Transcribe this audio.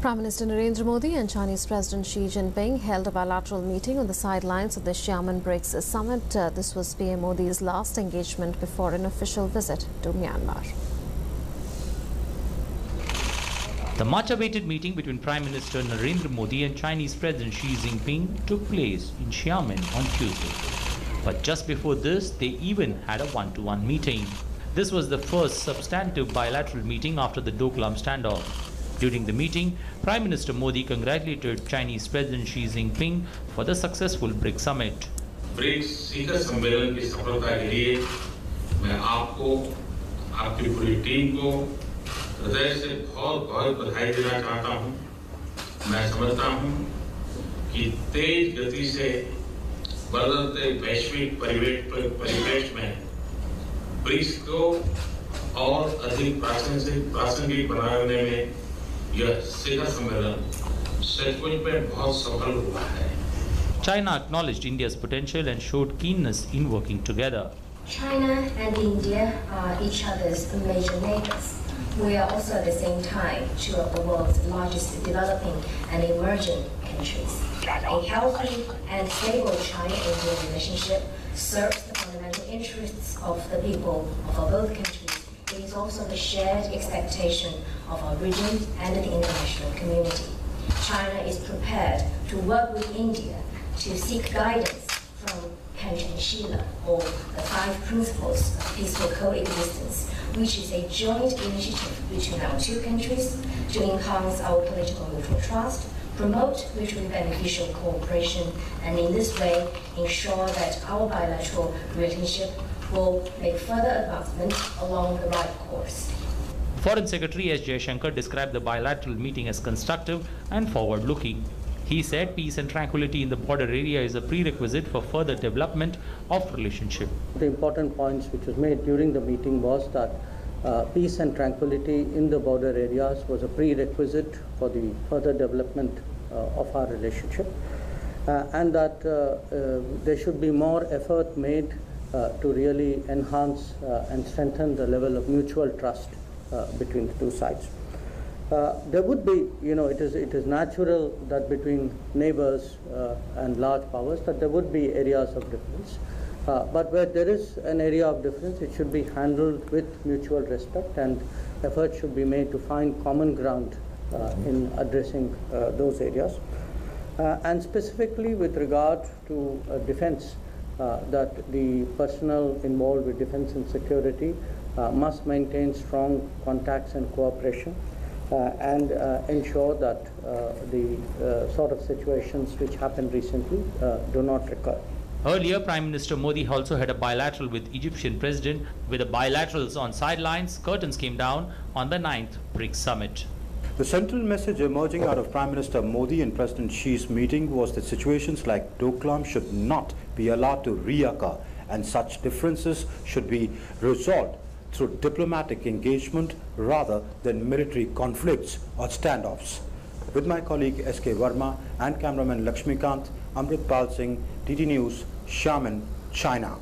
Prime Minister Narendra Modi and Chinese President Xi Jinping held a bilateral meeting on the sidelines of the Xiamen BRICS summit. This was PM Modi's last engagement before an official visit to Myanmar. The much-awaited meeting between Prime Minister Narendra Modi and Chinese President Xi Jinping took place in Xiamen on Tuesday. But just before this, they even had a one-to-one meeting. This was the first substantive bilateral meeting after the Doklam standoff. During the meeting, Prime Minister Modi congratulated Chinese President Xi Jinping for the successful BRICS summit. BRICS शिखर सम्मेलन की सफलता के लिए मैं आपको, आपकी पूरी team को हृदय से बहुत बधाई देना चाहता हूं। मैं समझता हूं कि तेज गति से बदलते वैश्विक परिवेश में ब्रिक्स को और अधिक प्रासंगिक बनाने में यह शिखर सम्मेलन सचमुच में बहुत सफल हुआ है। China acknowledged India's potential and showed keenness in working together. China and India are each other's major neighbors. We are also at the same time two of the world's largest developing and emerging countries. A healthy and stable China-India relationship serves the fundamental interests of the people of both countries. It is also the shared expectation of our region and the international community. China is prepared to work with India to seek guidance from Panchen Shila, or the 5 principles of peaceful coexistence, which is a joint initiative between our two countries to enhance our political mutual trust, promote mutually beneficial cooperation, and in this way ensure that our bilateral relationship will make further advancement along the right course. Foreign Secretary S. Jaishankar described the bilateral meeting as constructive and forward-looking. He said peace and tranquility in the border area is a prerequisite for further development of relationship. The important points which was made during the meeting was that peace and tranquility in the border areas was a prerequisite for the further development of our relationship, and that there should be more effort made to really enhance and strengthen the level of mutual trust between the two sides. There would be, it is natural that between neighbors and large powers that there would be areas of difference. But where there is an area of difference, it should be handled with mutual respect, and efforts should be made to find common ground in addressing those areas. And specifically with regard to defense, that the personnel involved with defense and security must maintain strong contacts and cooperation and ensure that the sort of situations which happened recently do not recur. Earlier, Prime Minister Modi also had a bilateral with Egyptian President. With the bilaterals on sidelines, curtains came down on the 9th BRICS summit. The central message emerging out of Prime Minister Modi and President Xi's meeting was that situations like Doklam should not be allowed to reoccur, and such differences should be resolved through diplomatic engagement rather than military conflicts or standoffs. With my colleague S.K. Verma and cameraman Lakshmikant, Amrit Pal Singh, DD News, Xiamen, China.